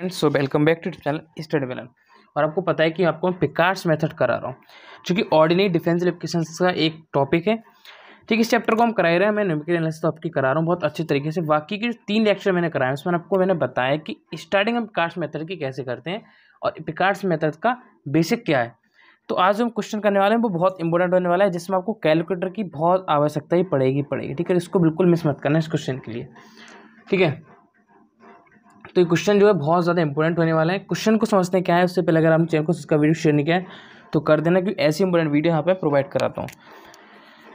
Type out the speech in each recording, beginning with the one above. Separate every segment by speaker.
Speaker 1: So welcome back to channel study villain. और आपको पता है कि आपको मैं पिकार्ड्स मेथड करा रहा हूँ, जो कि ऑर्डिनरी डिफरेंशियल इक्वेशंस का एक टॉपिक है। ठीक है, इस चैप्टर को हम करा रहे हैं। मैं न्यूमेरिकल एनालिसिस तो आपकी करा रहा हूँ बहुत अच्छे तरीके से। बाकी के जो 3 लेक्चर मैंने कराए उसमें आपको मैंने बताया कि स्टार्टिंग हम पिकार्ड्स मेथड की कैसे करते हैं और पिकार्ड्स मेथड का बेसिक क्या है। तो आज जो हम क्वेश्चन करने वाले हैं वो बहुत इंपॉर्टेंट होने वाला है, जिसमें आपको कैलकुलेटर की बहुत आवश्यकता ही पड़ेगी। ठीक है, इसको बिल्कुल मिस मत करना इस क्वेश्चन के लिए। ठीक है, तो ये क्वेश्चन जो है बहुत ज़्यादा इंपॉर्टेंट होने वाला है। क्वेश्चन को समझते हैं क्या है, उससे पहले अगर आपने चैनल को इसका वीडियो शेयर नहीं किया है तो कर देना, क्योंकि ऐसी इंपॉर्टेंट वीडियो यहाँ पे प्रोवाइड कराता हूँ।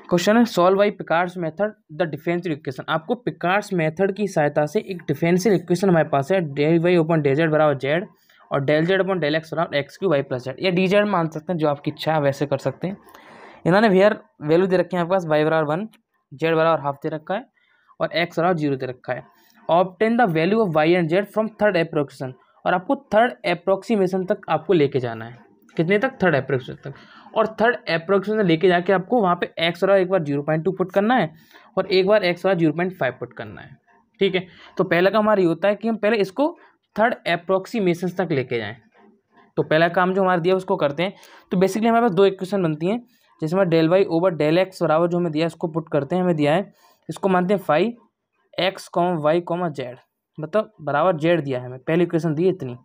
Speaker 1: क्वेश्चन है solve by Picard's method the differential equation. आपको पिकार्ड्स मेथड की सहायता से एक डिफरेंशियल इक्वेशन हमारे पास है, del y upon del z बराबर जेड और del z upon del x बराबर x cube y plus z, या डी जेड मान सकते हैं, जो आपकी इच्छा है वैसे कर सकते हैं। इन्होंने वेयर वैल्यू दे रखी है आपके पास, वाई बराबर 1, जेड बराबर हाफ दे रखा है और एक्स बराबर 0 दे रखा है। Obtain the value of y and z from third approximation, और आपको थर्ड अप्रोक्सीमेशन तक आपको लेके जाना है। कितने तक? थर्ड अप्रोक्सीमेशन तक। और थर्ड अप्रोक्सीमेशन लेके जाके आपको वहाँ पे एक्स बराबर एक बार 0.2 पुट करना है और एक बार एक्स बराबर 0.5 पुट करना है। ठीक है, तो पहला काम हमारा ये होता है कि हम पहले इसको थर्ड अप्रोक्सीमेशन तक लेके जाएं। तो पहला काम जो हमारा दिया उसको करते हैं। तो बेसिकली हमारे पास 2 इक्वेशन बनती हैं, जिसमें del y over del x बराबर जो हमें दिया है उसको पुट करते हैं। हमें दिया है, इसको मानते हैं phi x comma y comma z, मतलब बराबर जेड दिया है हमें। पहली इक्वेशन दी है इतनी,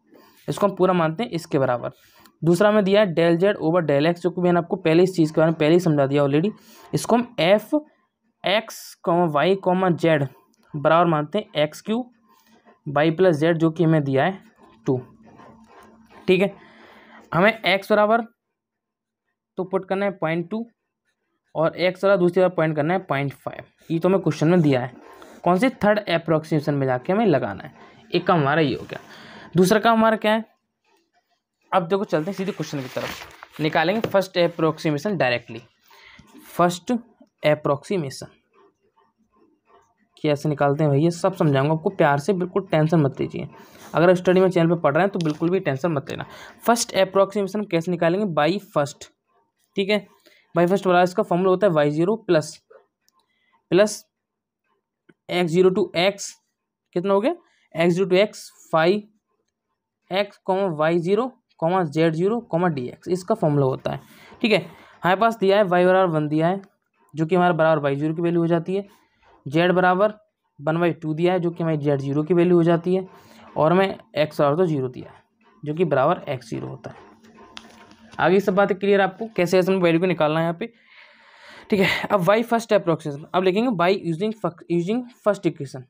Speaker 1: इसको हम पूरा मानते हैं इसके बराबर। दूसरा में दिया है del z over del x, जो कि मैंने आपको पहले इस चीज़ के बारे में पहले ही समझा दिया ऑलरेडी। इसको हम f x comma y comma z बराबर मानते हैं x cube y plus z, जो कि हमें दिया है 2। ठीक है, हमें एक्स बराबर तो पुट करना है 0.2 और एक्स बराबर दूसरी बार पॉइंट करना है 0.5। ये तो हमें क्वेश्चन में दिया है। कौन से? थर्ड अप्रोक्सीमेशन में जाके हमें लगाना है। एक काम हमारा ये हो गया। दूसरा काम हमारा क्या है? अब देखो चलते हैं सीधे क्वेश्चन की तरफ, निकालेंगे first approximation directly. First approximation कैसे निकालते हैं भैया, सब समझाऊंगा आपको प्यार से, बिल्कुल टेंशन मत लीजिए। अगर स्टडी में चैनल पे पढ़ रहे हैं तो बिल्कुल भी टेंशन मत लेना। फर्स्ट अप्रोक्सीमेशन कैसे निकालेंगे? By first. ठीक है, बाई फर्स्ट वाला इसका फॉर्मूला होता है y0 plus x0 to x, कितना हो गया? x0 to x 5x comma y0 comma z0 comma dx, इसका फॉर्मूला होता है। ठीक है, हमारे पास दिया है y बराबर 1 दिया है, जो कि हमारा बराबर y0 की वैल्यू हो जाती है। z बराबर 1/2 दिया है, जो कि हमारी z0 की वैल्यू हो जाती है। और हमें x और तो 0 दिया है, जो कि बराबर x0 होता है। आगे सब बातें क्लियर आपको, कैसे ऐसे वैल्यू को निकालना है यहाँ पे। ठीक है, अब y फर्स्ट अप्रोक्सीमेशन अब लिखेंगे बाई यूजिंग फर्स्ट इक्वेशन।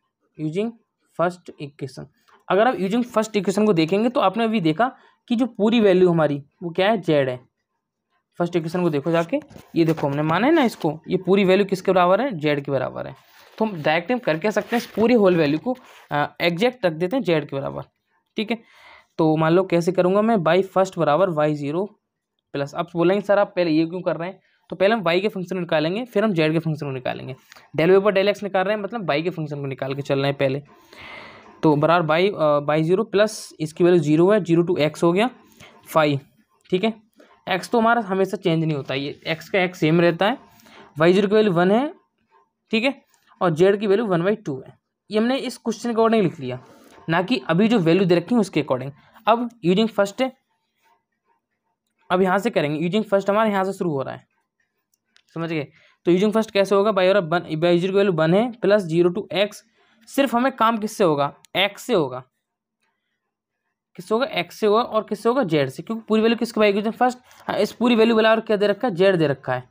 Speaker 1: अगर आप यूजिंग फर्स्ट इक्वेशन को देखेंगे तो आपने अभी देखा कि जो पूरी वैल्यू हमारी वो क्या है? जेड है। फर्स्ट इक्वेशन को देखो जाके, ये देखो हमने माना है ना इसको, ये पूरी वैल्यू किसके बराबर है? जेड के बराबर है। तो हम डायरेक्ट हम कर क्या सकते हैं, इस पूरी होल वैल्यू को एग्जैक्ट रख देते हैं जेड के बराबर। ठीक है, तो मान लो कैसे करूँगा मैं, बाई फर्स्ट बराबर y0 प्लस। अब बोलेंगे सर आप पहले ये क्यों कर रहे हैं? तो पहले हम y के फंक्शन को निकालेंगे, फिर हम z के फंक्शन को निकालेंगे। डेल वाई पर डेल एक्स निकाल रहे हैं, मतलब y के फंक्शन को निकाल के चल रहे हैं पहले। तो बराबर बाई 0 प्लस इसकी वैल्यू 0 है, 0 टू x हो गया 5। ठीक है, x तो हमारा हमेशा चेंज नहीं होता, ये x का x सेम रहता है। y0 की वैल्यू 1 है, ठीक है, और z की वैल्यू 1/2 है। ये हमने इस क्वेश्चन के अकॉर्डिंग लिख लिया, ना कि अभी जो वैल्यू दे रखी है उसके अकॉर्डिंग। अब यूजिंग फर्स्ट है, अब यहाँ से करेंगे। यूजिंग फर्स्ट हमारे यहाँ से शुरू हो रहा है, समझ गए? तो यूजिंग फर्स्ट कैसे होगा? बाई और बाई 0 की वैल्यू 1 है प्लस 0 टू x। सिर्फ हमें काम किससे होगा? x से होगा। किससे होगा? x से होगा। और किससे होगा? z से, क्योंकि पूरी वैल्यू किसके बाई यूजिंग फर्स्ट। हाँ, इस पूरी वैल्यू वाला और क्या दे रखा है? z दे रखा है,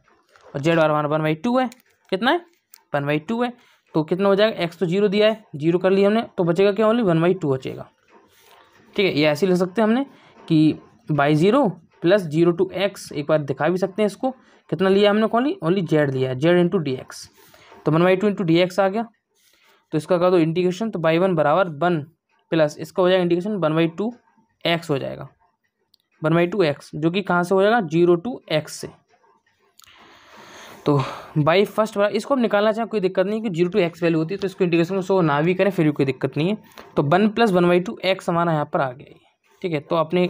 Speaker 1: और z और 1/2 है। कितना है? 1/2 है। तो कितना हो जाएगा? x तो 0 दिया है, 0 कर लिया हमने, तो बचेगा क्या? ओनली 1/2 बचेगा। ठीक है, ये ऐसे लिख सकते हैं हमने कि बाई 0 प्लस 0 टू x। एक बार दिखा भी सकते हैं इसको, कितना लिया हमने? ओनली z लिया है, z इंटू डी एक्स। तो 1/2 इंटू डी एक्स आ गया। तो इसका कर दो इंटीग्रेशन, तो बाई 1 बराबर 1 प्लस इसका हो जाएगा इंटीग्रेशन 1/2 x हो जाएगा, 1/2 x, जो कि कहाँ से हो जाएगा? 0 टू x से। तो बाई फर्स्ट बराबर, इसको हम निकालना चाहें कोई दिक्कत नहीं, कि 0 टू x वैल्यू होती है, तो इसको इंटीग्रेशन को सो ना भी करें फिर भी कोई दिक्कत नहीं है। तो 1 प्लस 1/2 x हमारा यहाँ पर आ गया। ठीक है, तो अपने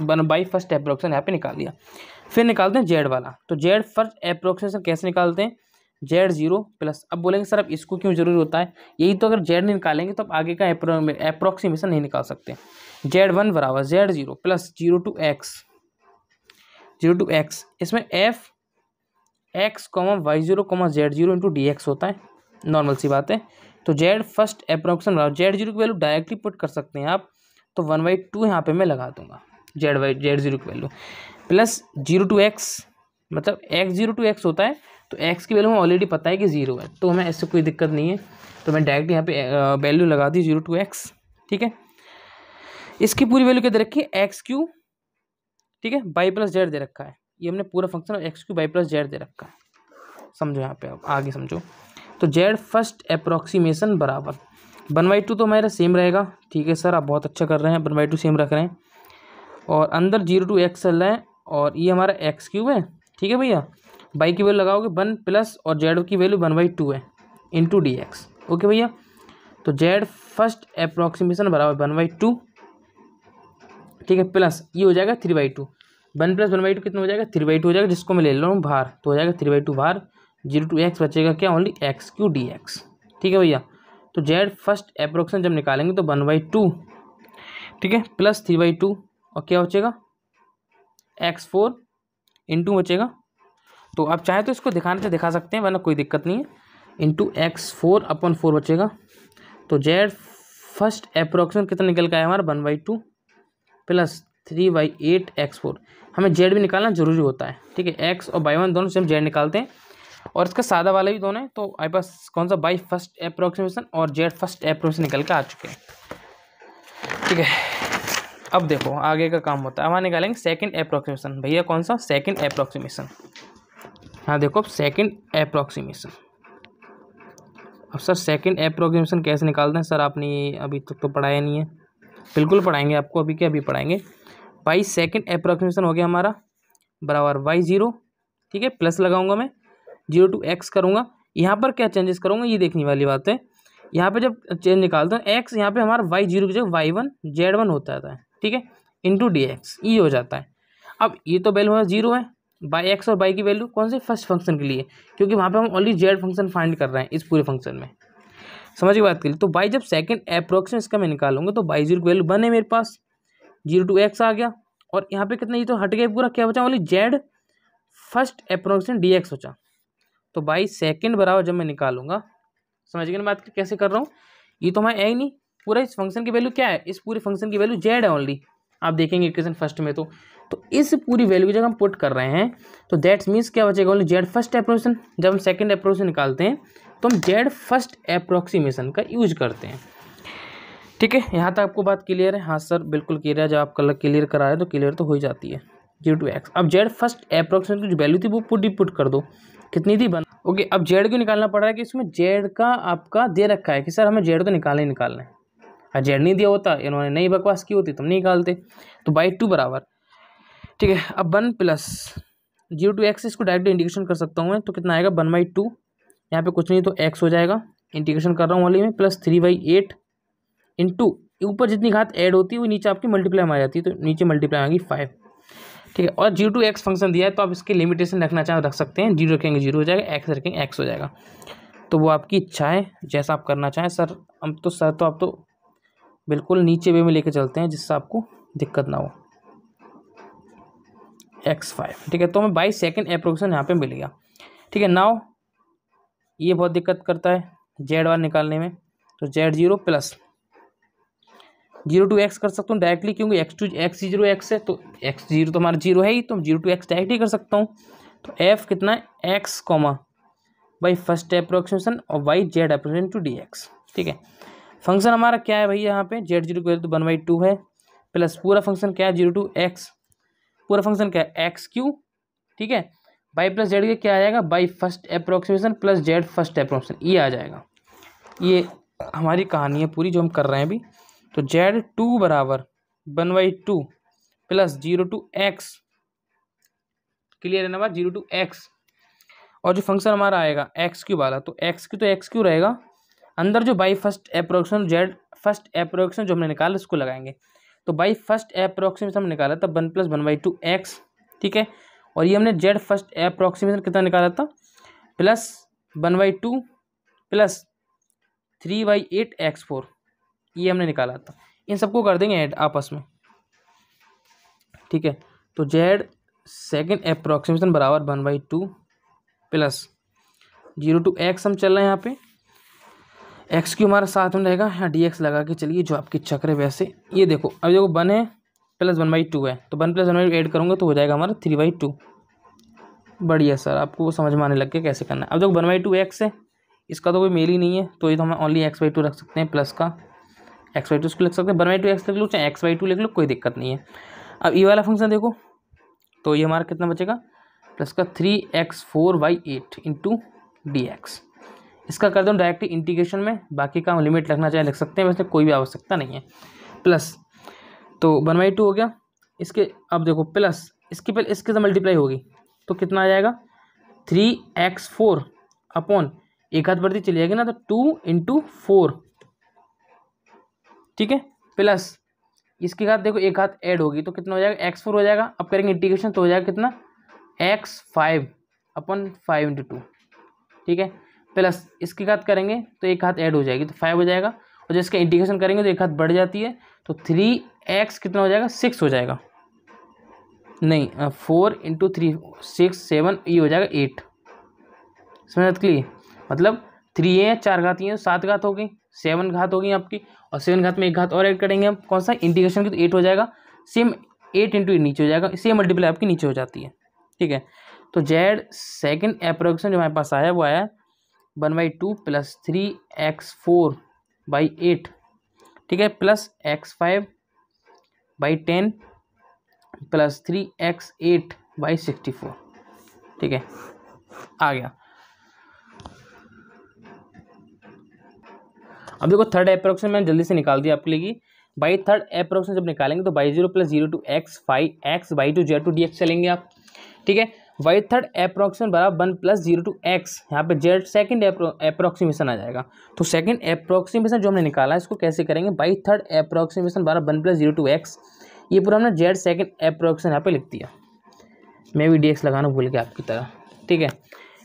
Speaker 1: 1 बाई फर्स्ट अप्रोक्सीमेशन यहाँ पे निकाल दिया। फिर निकालते हैं जेड वाला। तो जेड फर्स्ट अप्रोक्सीमेशन कैसे निकालते हैं? जेड जीरो प्लस, अब बोलेंगे सर अब इसको क्यों जरूरी होता है, यही तो, अगर जेड नहीं निकालेंगे तो आप आगे का अप्रोक्सीमेशन नहीं निकाल सकते। जेड वन बराबर Z zero plus zero to X, इसमें F x comma Y zero comma Z zero into D X होता है, नॉर्मल सी बात है। तो जेड फर्स्ट अप्रोक्सीमेशन बराबर जेड जीरो की वैल्यू डायरेक्टली पुट कर सकते हैं आप, तो 1/2 यहाँ पे मैं लगा दूंगा जेड जीरो की value plus zero to x, मतलब एक्स जीरो टू एक्स होता है, तो एक्स की वैल्यू हमें ऑलरेडी पता है कि जीरो है, तो हमें ऐसे कोई दिक्कत नहीं है, तो मैं डायरेक्ट यहाँ पे वैल्यू लगा दी जीरो टू एक्स। ठीक है, इसकी पूरी वैल्यू क्या दे रखी है, एक्स क्यू, ठीक है, बाई प्लस जेड दे रखा है, ये हमने पूरा function X Q Y plus Z दे रखा है, समझो यहाँ पे, अब आगे समझो। तो जेड फर्स्ट अप्रोक्सीमेशन बराबर 1/2 तो हमारा सेम रहेगा, ठीक है सर आप बहुत अच्छा कर रहे हैं, 1/2 सेम रख रहे हैं, और अंदर जीरो टू एक्स चल रहा है, और ये हमारा एक्स क्यूब है, ठीक है भैया, बाई की वैल्यू लगाओगे 1 प्लस और जेड की वैल्यू 1/2 है इंटू डी एक्स, ओके भैया। तो जेड फर्स्ट अप्रोक्सीमेशन बराबर 1/2, ठीक है, प्लस ये हो जाएगा 3/2, 1 प्लस 1/2 कितना हो जाएगा, 3/2 हो जाएगा, जिसको मैं ले रहा हूँ बाहर, तो हो जाएगा 3/2 बाहर, जीरो टू एक्स बचेगा क्या, only x Q D X, ठीक है भैया। तो जेड फर्स्ट अप्रोक्सीमेशन जब निकालेंगे तो 1/2, ठीक है, प्लस 3/2, और क्या बचेगा, x4 इंटू बचेगा, तो आप चाहे तो इसको दिखाने से दिखा सकते हैं, वरना कोई दिक्कत नहीं है, इंटू x4/4 बचेगा। तो जेड फर्स्ट अप्रोक्सीमेशन कितना निकल के आया हमारा 1/2 प्लस 3/8 x4, हमें जेड भी निकालना जरूरी होता है, ठीक है, एक्स और बाई वन दोनों से हम जेड निकालते हैं, और इसका सादा वाला भी दोनों है, तो हमारे पास कौन सा बाई फर्स्ट अप्रोक्सीमेशन और जेड फर्स्ट अप्रोक्सीमेशन निकल के आ चुके हैं, ठीक है। अब देखो आगे का काम होता है, हमारे निकालेंगे सेकंड अप्रोक्सीमेशन, भैया कौन सा, सेकंड अप्रोक्सीमेशन, हाँ देखो सेकंड अप्रोक्सीमेशन। अब सर सेकंड अप्रोक्सीमेशन कैसे निकालते हैं सर, आपने अभी तक तो पढ़ाया नहीं है, बिल्कुल पढ़ाएंगे आपको, अभी क्या अभी पढ़ाएंगे। बाई सेकंड अप्रोक्सीमेशन हो गया हमारा बराबर वाई जीरो, ठीक है, प्लस लगाऊंगा मैं, जीरो टू एक्स करूँगा, यहाँ पर क्या चेंजेस करूँगा ये देखने वाली बात है, यहाँ पे जब चेंज निकालता हूँ एक्स, यहाँ पे हमारा वाई जीरो की जगह y1 z1 होता है, ठीक है, इंटू डी एक्स ये हो जाता है। अब ये तो वैल्यू हमारा जीरो है, बाई एक्स और बाई की वैल्यू कौन से फर्स्ट फंक्शन के लिए, क्योंकि वहाँ पे हम ओनली जेड फंक्शन फाइंड कर रहे हैं इस पूरे फंक्शन में, समझ की बात के लिए। तो बाई जब सेकंड अप्रोक्सीमेशन इसका मैं निकालूंगा तो बाई जीरो की वैल्यू 1 है मेरे पास, जीरो टू एक्स आ गया, और यहाँ पे कितना, ये तो हट गया पूरा, क्या बचा only Z first approximation D x बचा। तो बाई सेकंड बराबर जब मैं निकालूंगा, समझ गए ना बात कैसे कर रहा हूँ, ये तो हमारा है ही नहीं, पूरा इस फंक्शन की वैल्यू क्या है, इस पूरे फंक्शन की वैल्यू जेड है ओनली, आप देखेंगे इक्वेशन फर्स्ट में, तो इस पूरी वैल्यू की जगह हम पुट कर रहे हैं, तो दैट्स मीन्स क्या बचेगा ओनली जेड फर्स्ट अप्रोक्सीमेशन। जब हम सेकंड अप्रोक्सीमेशन निकालते हैं तो हम जेड फर्स्ट अप्रोक्सीमेशन का यूज करते हैं, ठीक है, यहाँ तक आपको बात क्लियर है, हाँ सर बिल्कुल क्लियर है, जब आप कल क्लियर करा रहे हैं तो क्लियर तो हो ही जाती है, जीरो टू एक्स। अब जेड फर्स्ट अप्रोक्सीमेशन की जो वैल्यू थी वो पुट कर दो, कितनी थी ओके। अब जेड क्यों निकालना पड़ रहा है कि इसमें जेड का आपका दे रखा है कि सर हमें जेड तो निकालना ही निकालना है, और जेड नहीं दिया होता, इन्होंने नई बकवास की होती तुम नहीं निकालते, तो बाई 2 बराबर, ठीक है। अब 1 प्लस जीरो टू एक्स, इसको डायरेक्ट इंटीग्रेशन कर सकता हूँ मैं, तो कितना आएगा 1/2, यहाँ पे कुछ नहीं तो एक्स हो जाएगा, इंटीग्रेशन कर रहा हूँ वाली में, प्लस 3/8 इंटू ऊपर जितनी घात ऐड होती है वो नीचे आपकी मल्टीप्लाई में आ जाती है, तो नीचे मल्टीप्लाई आ गई 5, ठीक है। और जीरो टू एक्स फंक्शन दिया है तो आप इसकी लिमिटेशन रखना चाहें रख सकते हैं, जीरो रखेंगे जीरो हो जाएगा, एक्स रखेंगे एक्स हो जाएगा, तो वो आपकी इच्छा है जैसा आप करना चाहें। सर हम तो सर तो आप तो बिल्कुल नीचे वे में लेके चलते हैं जिससे आपको दिक्कत ना हो, x5, ठीक है। तो हमें बाई सेकंड अप्रोक्सीमेशन यहाँ पे मिल गया, ठीक है। नाउ ये बहुत दिक्कत करता है जेड वन निकालने में, तो z zero plus zero to x कर सकता हूँ डायरेक्टली, क्योंकि एक्स जीरो एक्स है, तो एक्स जीरो तो हमारा जीरो है ही, तो जीरो टू एक्स डायरेक्ट ही कर सकता हूँ। तो एफ कितना है, X comma Y first approximation और Y Z approximation to D X, ठीक है। फंक्शन हमारा क्या है भैया, यहाँ पे जेड जीरो की वैल्यू तो 1/2 है, प्लस पूरा फंक्शन क्या है जीरो टू एक्स, पूरा फंक्शन क्या है एक्स क्यू, ठीक है, बाई प्लस जेड के क्या आ जाएगा, by first approximation plus Z first approximation, ये आ जाएगा। ये हमारी कहानी है पूरी जो हम कर रहे हैं अभी। तो जेड टू बराबर 1/2 plus zero to x, clear है ना बात, जीरो टू एक्स, और जो फंक्शन हमारा आएगा एक्स क्यू वाला, तो एक्स क्यू तो एक्स क्यू रहेगा, अंदर जो by first approximation Z first approximation जो हमने निकाला उसको लगाएंगे, तो बाई फर्स्ट अप्रोक्सीमेशन हमने निकाला था 1 प्लस 1/2 एक्स, ठीक है, और ये हमने जेड फर्स्ट अप्रोक्सीमेशन कितना निकाला था, प्लस 1/2 प्लस 3/8 x4, ये हमने निकाला था। इन सबको कर देंगे ऐड आपस में, ठीक है। तो जेड सेकेंड अप्रोक्सीमेशन बराबर 1/2 प्लस 0 to x हम चल रहे हैं यहाँ पे, एक्स क्यू हमारा साथ में रहेगा, यहाँ डी एक्स लगा के चलिए जो आपकी चक्र है वैसे। ये देखो अब देखो 1 है प्लस 1/2 है, तो 1 + 1/2 ऐड करूँगा तो हो जाएगा हमारा 3/2। बढ़िया सर, आपको वो समझ में आने लग गया कैसे करना है। अब देखो 1/2 एक्स है, इसका तो कोई मेल ही नहीं है, तो ये तो हम ओनली x/2 रख सकते हैं, प्लस का x/2 इसको लिख सकते हैं, 1/2 एक्स लिख लो चाहे x/2 लिख लो, कोई दिक्कत नहीं है। अब ये वाला फंक्शन देखो, तो ये हमारा कितना बचेगा, प्लस का 3x4/8 इंटू डी एक्स। इसका कर दो डायरेक्ट इंटीग्रेशन में, बाकी का हम लिमिट रखना चाहे लिख सकते हैं, वैसे कोई भी आवश्यकता नहीं है। प्लस तो 1/2 हो गया इसके, अब देखो प्लस इसकी पहले इसके से मल्टीप्लाई होगी तो कितना आ जाएगा 3x4 अपॉन एक हाथ बढ़ती चली जाएगी ना, तो 2 × 4, ठीक है। प्लस इसके साथ देखो एक हाथ ऐड होगी तो कितना हो जाएगा x4 हो जाएगा। अब करेंगे इंटीग्रेशन तो हो जाएगा कितना x5 अपॉन 5 × 2, ठीक है। प्लस इसके साथ करेंगे तो एक हाथ ऐड हो जाएगी तो 5 हो जाएगा, और जिसका इंटीग्रेशन करेंगे तो एक हाथ बढ़ जाती है, तो 3x कितना हो जाएगा 6 हो जाएगा, नहीं 4 × 3 6 7, ये हो जाएगा 8। समझ लिए, मतलब 3 है 4 घात, ये 7 घात हो गई, 7 घात हो गई आपकी, और 7 घात में एक घात और ऐड करेंगे हम, कौन सा इंटीग्रेशन की, तो 8 हो जाएगा। सेम 8 × नीचे हो जाएगा, सेम मल्टीप्लाई आपकी नीचे हो जाती है, ठीक है। तो जेड सेकेंड अप्रोक्सीमेशन जो हमारे पास आया वो आया 1/2 प्लस 3x4/8, ठीक है, प्लस x5/10 प्लस 3x8/64, ठीक है, आ गया। अब देखो थर्ड अप्रोक्सीमेशन मैंने जल्दी से निकाल दिया आपके लिए। बाई थर्ड अप्रोक्सीमेशन जब निकालेंगे तो by 0 + 0 to x 5x/2 z to dx चलेंगे आप, ठीक है। बाई थर्ड अप्रोक्सीमेशन बराबर 1 + 0 to x, यहाँ पे जेड सेकंड अप्रोक्सीमेशन आ जाएगा। तो सेकंड अप्रोक्सीमेशन जो हमने निकाला है इसको कैसे करेंगे, बाई थर्ड अप्रोक्सीमेशन बराबर 1 + 0 to x, ये पूरा हमने जेड सेकंड अप्रोक्सीमेशन यहाँ पे लिख दिया। मैं भी dx लगाना भूल गया आपकी तरह, ठीक है।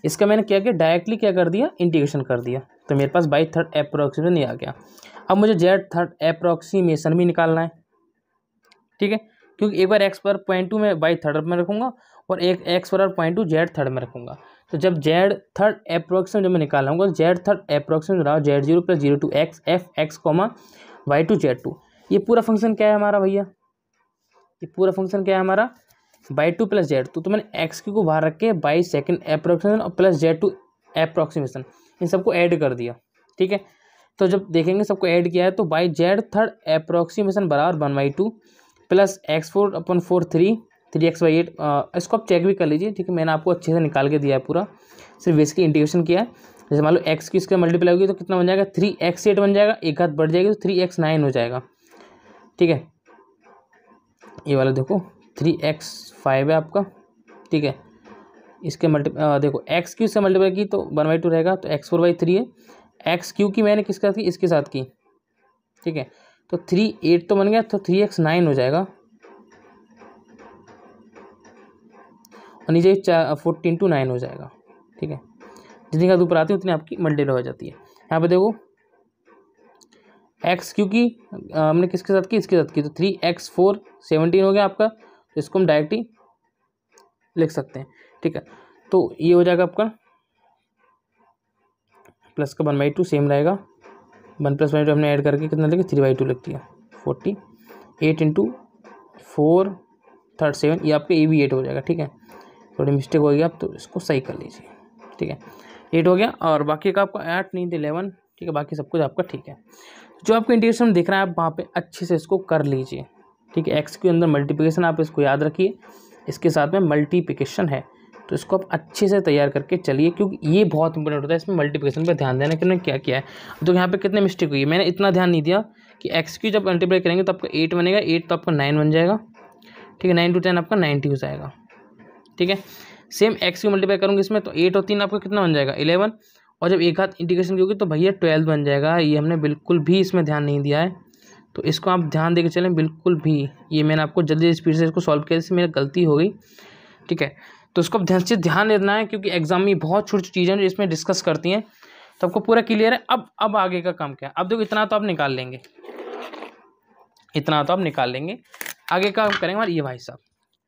Speaker 1: इसका मैंने क्या किया, डायरेक्टली क्या कर दिया, इंटीग्रेशन कर दिया, तो मेरे पास बाई थर्ड अप्रोक्सीमेशन ये आ गया। अब मुझे जेड थर्ड अप्रोक्सीमेशन भी निकालना है, ठीक है, क्योंकि एक बार x पर 0.2 में बाई थर्ड में रखूँगा और एक x पर 0.2 जेड थर्ड में रखूँगा। तो जब जेड थर्ड अप्रोक्सीमेशन जब मैं निकाल लूँगा, जेड थर्ड अप्रोक्सीमेशन रहा z0 + 0 to x f(x, y to z2), ये पूरा फंक्शन क्या है हमारा भैया, ये पूरा फंक्शन क्या है हमारा बाई 2 + z2। तो मैंने x को बाहर रख के बाई सेकेंड अप्रोक्सीमेशन और प्लस z2 अप्रोक्सीमेशन इन सबको ऐड कर दिया, ठीक है। तो जब देखेंगे सबको ऐड किया है तो बाई जेड थर्ड अप्रोक्सीमेशन बराबर 1/2 प्लस x4/4 3x/8, इसको आप चेक भी कर लीजिए, ठीक है, मैंने आपको अच्छे से निकाल के दिया है पूरा, सिर्फ इसकी इंटीग्रेशन किया है। जैसे मान लो x की इसका मल्टीप्लाई होगी तो कितना बन जाएगा 3x8 बन जाएगा, एक हाथ बढ़ जाएगी तो 3x9 हो जाएगा, ठीक है। ये वाला देखो 3x5 है आपका, ठीक है, इसके देखो एक्स क्यू से मल्टीप्लाई की तो 1/2 रहेगा, तो x4/3 है, एक्स क्यू की मैंने किसके साथ की, इसके साथ की, ठीक है। तो 3 8 तो बन गया, तो 3x9 हो जाएगा, और नीचे 14 × 9 हो जाएगा, ठीक है। जितनी का ऊपर आती है उतनी आपकी मल्टीप्लाई हो जाती है। यहाँ पे देखो एक्स क्यू की हमने किसके साथ की, इसके साथ की, तो 3x4 17 हो गया आपका, तो इसको हम डायरेक्टली लिख सकते हैं, ठीक है। तो ये हो जाएगा आपका प्लस का 1/2 सेम रहेगा, 1 + 1/2 हमने ऐड करके कितना लिखा 3/2 लिख दिया, 48 × 4 3 7, ये आपका ये भी 8 हो जाएगा, ठीक है। थोड़ी मिस्टेक हो गई आप तो इसको सही कर लीजिए, ठीक है। 8 हो गया, और बाकी का आपका 8 नहीं 11, ठीक है, बाकी सब कुछ आपका ठीक है। जो आपको इंटीग्रेशन दिख रहा है आप वहाँ पे अच्छे से इसको कर लीजिए, ठीक है। एक्स के अंदर मल्टीप्लिकेशन आप इसको याद रखिए, इसके साथ में मल्टीप्लिकेशन है, तो इसको आप अच्छे से तैयार करके चलिए, क्योंकि ये बहुत इंपॉर्टेंट होता है, इसमें मल्टीप्लिकेशन पे ध्यान देना कि मैंने क्या किया है। तो यहाँ पे कितने मिस्टेक हुई है, मैंने इतना ध्यान नहीं दिया कि एक्स की जब मल्टीप्लाई करेंगे तो आपका 8 बनेगा, 8 तो आपका 9 बन जाएगा, ठीक है, 9 × 10 आपका 90 हो जाएगा, ठीक है। सेम एक्स की मल्टीप्लाई करूँगी इसमें तो 8 और 3 आपका कितना बन जाएगा 11, और जब एक हाथ इंटीग्रेशन की होगी तो भैया 12 बन जाएगा। ये हमने बिल्कुल भी इसमें ध्यान नहीं दिया है, तो इसको आप ध्यान देके चलें बिल्कुल भी। ये मैंने आपको जल्दी स्पीड से इसको सॉल्व किया, इससे मेरी गलती हो गई, ठीक है। तो उसको ध्यान देना है, क्योंकि एग्जाम में बहुत छोटी चीज़ें हैं जो इसमें डिस्कस करती हैं, तो आपको पूरा क्लियर है। अब आगे का काम क्या है, अब देखो इतना तो आप निकाल लेंगे, इतना तो आप निकाल लेंगे। आगे का करेंगे हमारे ये भाई साहब,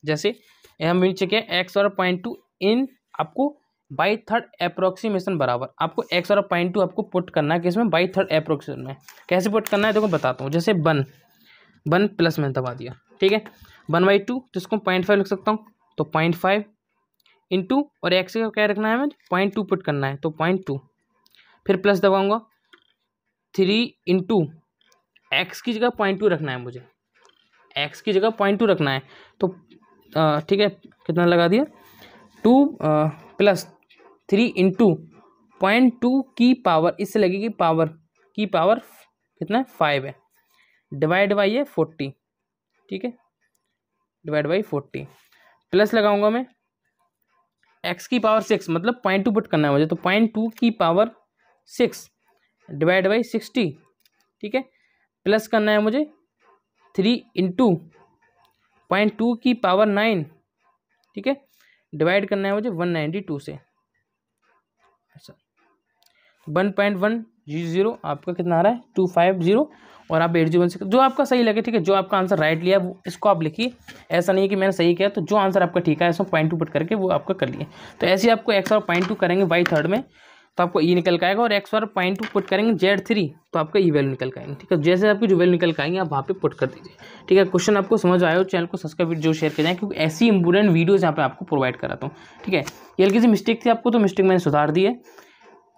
Speaker 1: जैसे हम नीचे क्या एक्स और 0.2 इन आपको बाई थर्ड अप्रोक्सीमेशन बराबर, आपको एक्स और 0.2 आपको पुट करना है किसमें, बाई थर्ड अप्रोक्सीमेशन में। कैसे पुट करना है देखो बताता हूँ। जैसे 1 प्लस में दबा दिया, ठीक है, 1/2 तो इसको 0.5 लिख सकता हूँ, तो 0.5 इंटू, और एक्स का क्या रखना है, हमें 0.2 पुट करना है, तो 0.2, फिर प्लस दबाऊंगा 3 इंटू एक्स की जगह 0.2 रखना है मुझे, एक्स की जगह 0.2 रखना है, तो ठीक है, कितना लगा दिया 2 प्लस 3 इंटू 0.2 की पावर, इससे लगेगी पावर की पावर कितना है 5 है, डिवाइड बाई है 40, ठीक है, डिवाइड बाई 40, प्लस लगाऊंगा मैं एक्स की पावर 6, मतलब 0.2 पुट करना है मुझे, तो 0.2 की पावर 6 डिवाइड बाई 60, ठीक है, प्लस करना है मुझे 3 इंटू 0.2 की पावर 9, ठीक है, डिवाइड करना है मुझे 192 से। अच्छा 1.100 आपका कितना आ रहा है 250, और आप 8016 जो आपका सही लगे, ठीक है, जो आपका आंसर राइट लिया वो इसको आप लिखिए। ऐसा नहीं है कि मैंने सही किया, तो जो आंसर आपका ठीक है इसमें 0.2 पुट करके वो आपका कर लिए। तो ऐसे ही आपको एक्स और 0.2 करेंगे बाई थर्ड में, तो आपको ई निकल के आएगा, और एक्स और 0.2 पुट करेंगे Z3 तो आपका ई वैल्यू निकल के आएंगे, ठीक है। जैसे आपकी जो वैल्यू निकल के आएंगे आप वहाँ पे पुट कर दीजिए, ठीक है। क्वेश्चन आपको समझ आया हो, चैनल को सब्सक्राइब जो शेयर कर जाए, क्योंकि ऐसी इंपोर्टेंट वीडियोज़ यहाँ पे आपको प्रोवाइड कराता हूँ, ठीक है। ये हल्की सी मिस्टेक थी आपको, तो मिस्टेक मैंने सुधार दी है।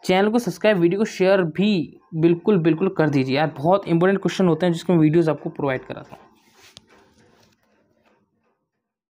Speaker 1: चैनल को सब्सक्राइब, वीडियो को शेयर भी बिल्कुल कर दीजिए यार, बहुत इंपॉर्टेंट क्वेश्चन होते हैं जिसको मैं वीडियोज़ आपको प्रोवाइड कराता हूँ।